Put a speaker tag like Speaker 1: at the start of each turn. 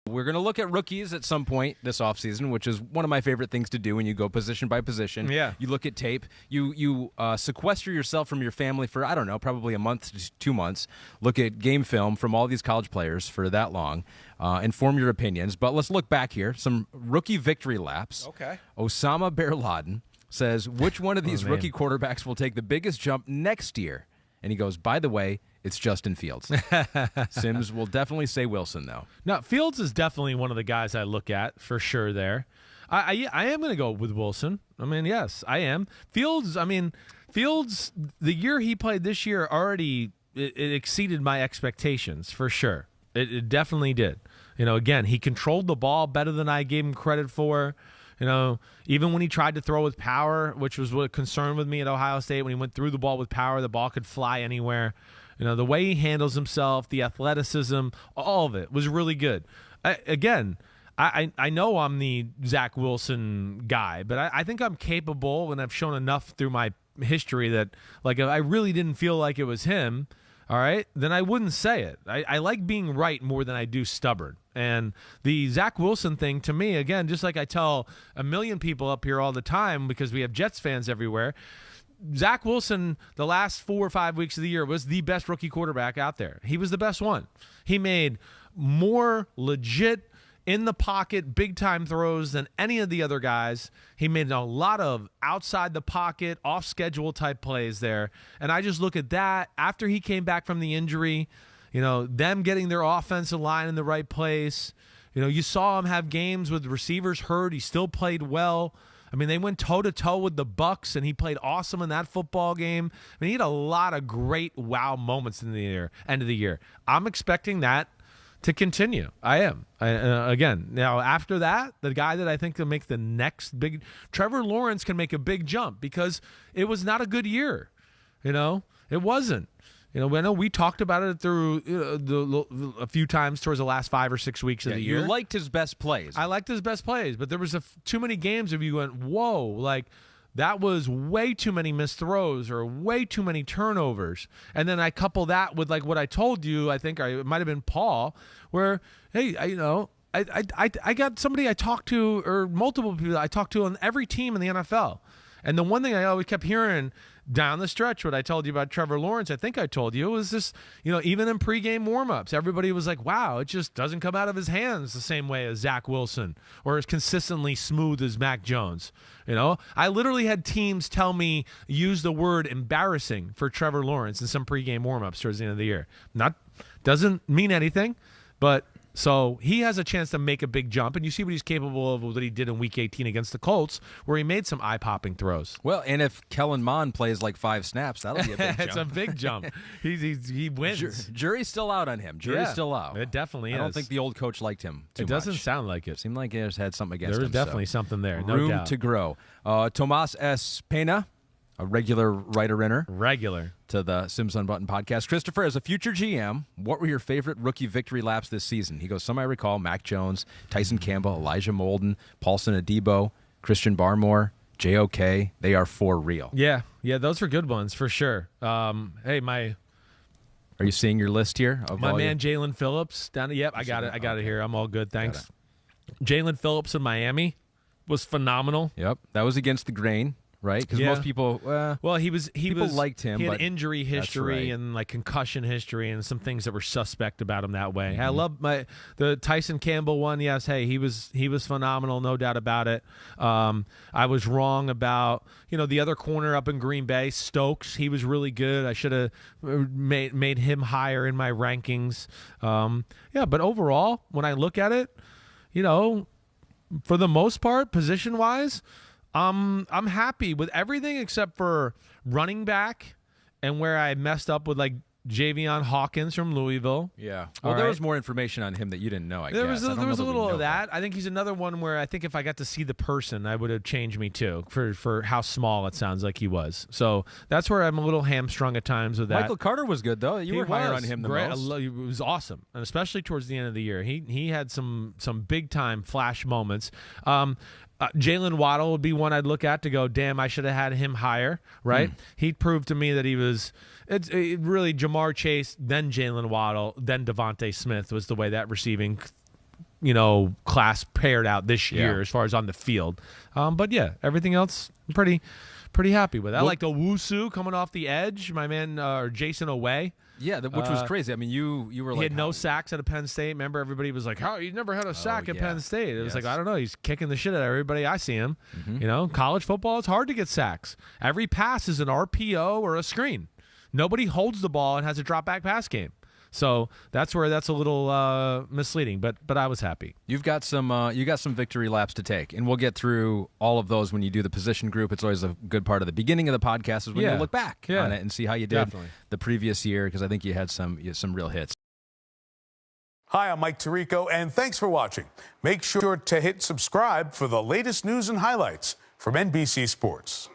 Speaker 1: We're going to look at rookies at some point this offseason, which is one of my favorite things to do when you go position by position.
Speaker 2: Yeah.
Speaker 1: You look at tape. You sequester yourself from your family for, I don't know, probably a month to 2 months. Look at game film from all these college players for that long and form your opinions. But let's look back here. Some rookie victory laps.
Speaker 2: Okay.
Speaker 1: Osama Bin Laden says, which one of these rookie quarterbacks will take the biggest jump next year? And he goes, by the way, it's Justin Fields. Simms will definitely say Wilson, though.
Speaker 2: No, Fields is definitely one of the guys I look at for sure there. I am going to go with Wilson. I mean, yes, I am. Fields, the year he played this year already it exceeded my expectations for sure. It definitely did. Again, he controlled the ball better than I gave him credit for. Even when he tried to throw with power, which was what concerned with me at Ohio State, when he went through the ball with power, the ball could fly anywhere. The way he handles himself, the athleticism, all of it was really good. I know I'm the Zach Wilson guy, but I think I'm capable, and I've shown enough through my history that, like, if I really didn't feel like it was him, all right, then I wouldn't say it. I like being right more than I do stubborn. And the Zach Wilson thing, to me, again, just like I tell a million people up here all the time because we have Jets fans everywhere, Zach Wilson, the last 4 or 5 weeks of the year, was the best rookie quarterback out there. He was the best one. He made more legit, in-the-pocket, big-time throws than any of the other guys. He made a lot of outside-the-pocket, off-schedule type plays there. And I just look at that. After he came back from the injury, them getting their offensive line in the right place. You saw him have games with receivers hurt. He still played well. I mean, they went toe-to-toe with the Bucs, and he played awesome in that football game. I mean, he had a lot of great wow moments in the end of the year. I'm expecting that to continue. I am. Again, now after that, the guy that I think can make the next big – Trevor Lawrence can make a big jump because it was not a good year. It wasn't. I know we talked about it through a few times towards the last 5 or 6 weeks of the year.
Speaker 1: You liked his best plays.
Speaker 2: I liked his best plays, but there was too many games of you went, whoa, like that was way too many missed throws or way too many turnovers. And then I couple that with like what I told you, I think it might have been Paul, where, hey, I got somebody I talked to or multiple people I talked to on every team in the NFL. And the one thing I always kept hearing down the stretch, what I told you about Trevor Lawrence, I think I told you, was this, even in pregame warmups, everybody was like, wow, it just doesn't come out of his hands the same way as Zach Wilson or as consistently smooth as Mac Jones. I literally had teams tell me, use the word embarrassing for Trevor Lawrence in some pregame warmups towards the end of the year. Doesn't mean anything, but so he has a chance to make a big jump, and you see what he's capable of with what he did in Week 18 against the Colts, where he made some eye-popping throws.
Speaker 1: Well, and if Kellen Mond plays like 5 snaps, that'll be a big jump.
Speaker 2: It's a big jump. He wins.
Speaker 1: Jury's still out on him. Jury's still out.
Speaker 2: It definitely is.
Speaker 1: I don't think the old coach liked him too much.
Speaker 2: It doesn't sound like it.
Speaker 1: Seemed like he just had something against him.
Speaker 2: There's definitely something there, no
Speaker 1: room
Speaker 2: doubt.
Speaker 1: to grow. Tomas S. Pena, a regular writer-inner.
Speaker 2: Regular.
Speaker 1: To the Simms Unbuttoned podcast. Christopher, as a future GM, what were your favorite rookie victory laps this season? He goes, some I recall, Mac Jones, Tyson Campbell, Elijah Molden, Paulson Adebo, Christian Barmore, JOK. They are for real.
Speaker 2: Yeah, those were good ones for sure. Are
Speaker 1: you seeing your list here?
Speaker 2: My man Jalen Phillips down. Yep, I got it. I got it here. I'm all good. Thanks. Jalen Phillips in Miami was phenomenal.
Speaker 1: Yep, that was against the grain. Right, because most people. People liked him.
Speaker 2: He had
Speaker 1: but
Speaker 2: injury history and like concussion history and some things that were suspect about him that way. Mm-hmm. I love the Tyson Campbell one. Yes, hey, he was phenomenal, no doubt about it. I was wrong about the other corner up in Green Bay, Stokes. He was really good. I should have made him higher in my rankings. But overall, when I look at it, for the most part, position wise. I'm happy with everything except for running back and where I messed up with like Javion Hawkins from Louisville.
Speaker 1: Yeah. Well, there was more information on him that you didn't know, I guess.
Speaker 2: There was a little of that. I think he's another one where I think if I got to see the person, I would have changed me too for how small it sounds like he was. So that's where I'm a little hamstrung at times with that.
Speaker 1: Michael Carter was good, though. You were higher on him the most.
Speaker 2: It was awesome, and especially towards the end of the year. He had some big-time flash moments. Jalen Waddle would be one I'd look at to go, damn, I should have had him higher, right? He proved to me that he was really Jamar Chase, then Jalen Waddle, then Devontae Smith was the way that receiving class paired out this year as far as on the field. But yeah, everything else I'm pretty happy with. I like the Wusu coming off the edge. My man Jason Oweh.
Speaker 1: Yeah, which was crazy. I mean, you were
Speaker 2: he
Speaker 1: like...
Speaker 2: had no sacks at Penn State. Remember, everybody was like, how he never had a sack at Penn State. It was like, I don't know. He's kicking the shit out of everybody. I see him. College football, it's hard to get sacks. Every pass is an RPO or a screen. Nobody holds the ball and has a drop back pass game. So that's where that's a little misleading, but I was happy.
Speaker 1: You've got some victory laps to take, and we'll get through all of those when you do the position group. It's always a good part of the beginning of the podcast is when you look back on it and see how you did the previous year, because I think you had some real hits.
Speaker 3: Hi, I'm Mike Tirico, and thanks for watching. Make sure to hit subscribe for the latest news and highlights from NBC Sports.